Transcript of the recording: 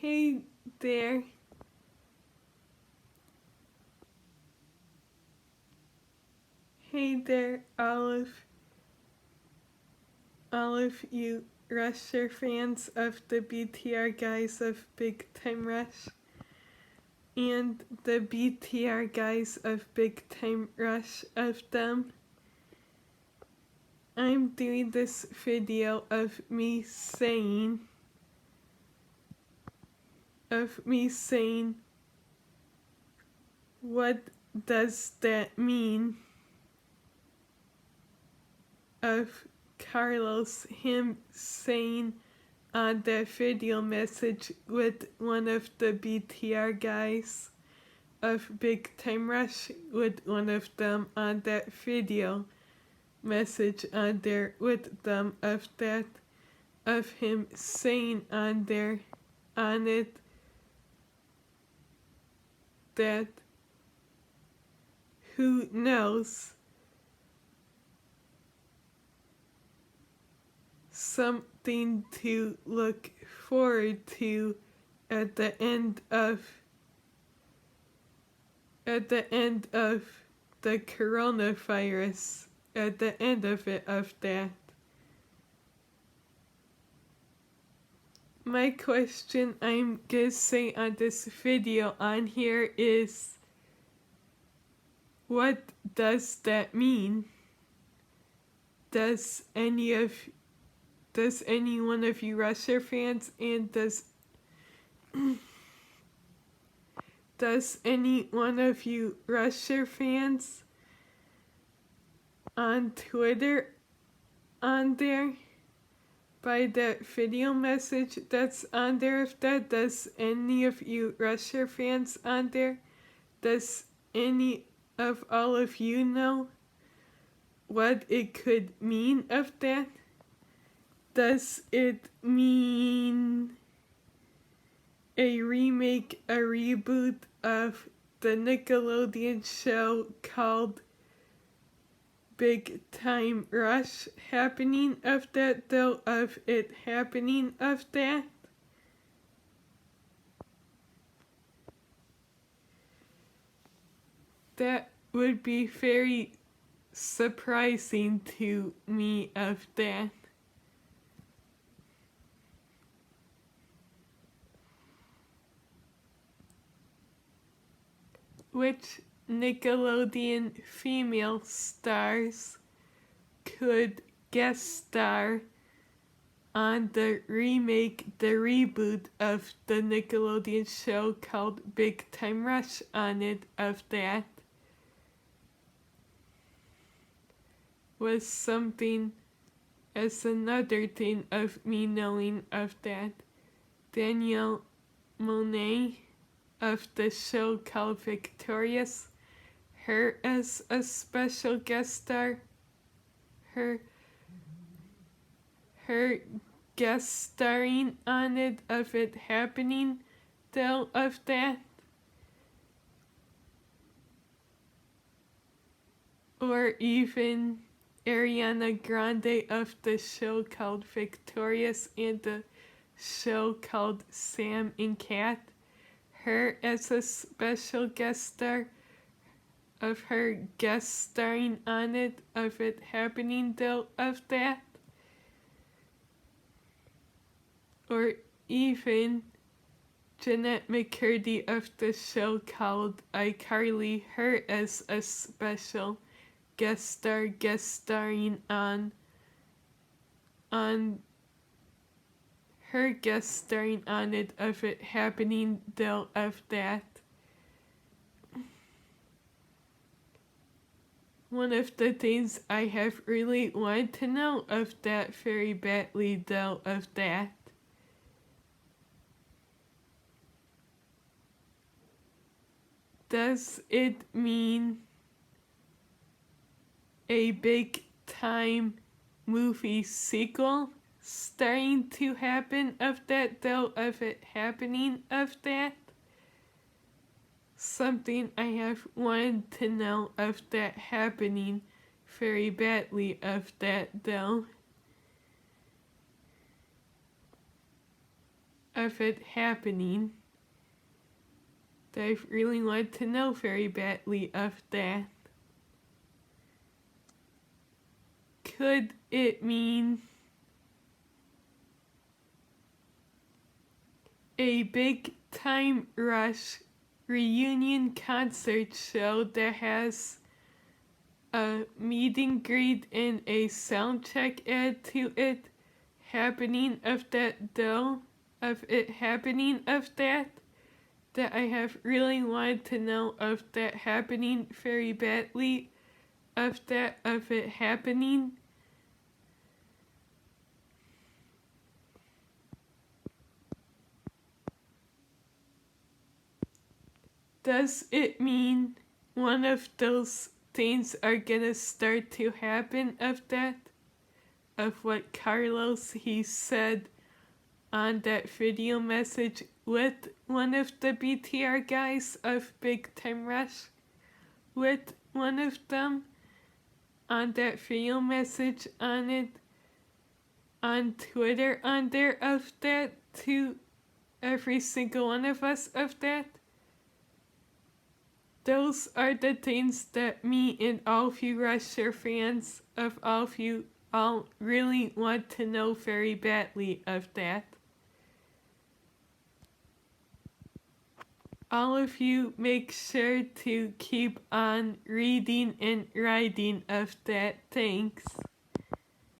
Hey there. Hey there, all of you Rusher fans of the BTR guys of Big Time Rush and the BTR guys of Big Time Rush of them. I'm doing this video of me saying what does that mean of Carlos, him saying on that video message with one of the BTR guys of Big Time Rush, with one of them on that video message on there with them of him saying on there on it that who knows, something to look forward to at the end of the coronavirus, at the end of that. My question I'm gonna say on this video on here is, what does that mean? Does any one of you Russia fans, and does any one of you Russia fans on Twitter on there by that video message that's on there, if that, does any of you Russia fans on there, does any of all of you know what it could mean of that? Does it mean a remake, a reboot of the Nickelodeon show called Big Time Rush happening of that, though, of it happening of that? That would be very surprising to me of that. Which Nickelodeon female stars could guest star on the remake, the reboot of the Nickelodeon show called Big Time Rush on it of that? Was something as another thing of me knowing of that. Danielle Monet of the show called Victorious, her as a special guest star, her guest starring on it of it happening, though, of that. Or even Ariana Grande of the show called Victorious and the show called Sam and Cat, her as a special guest star, of her guest starring on it, of it happening, though, of that. Or even Jeanette McCurdy of the show called iCarly, her as a special guest starring on her guest starring on it, of it happening, though, of that. One of the things I have really wanted to know of that very badly, though, of that. Does it mean a big time movie sequel starting to happen of that, though, of it happening of that? Something I have wanted to know of that happening very badly of that, though. of it happening. I really want to know very badly of that. Could it mean a big time rush reunion concert show that has a meet and greet and a sound check add to it happening of that though? Of it happening of that? That I have really wanted to know of that happening very badly, of that of it happening. Does it mean one of those things are gonna start to happen of that? Of what Carlos he said on that video message with one of the BTR guys of Big Time Rush, with one of them on that video message on it on Twitter on there of that to every single one of us of that. Those are the things that me and all of you Rusher fans of all of you all really want to know very badly of that. All of you make sure to keep on reading and writing of that. Thanks.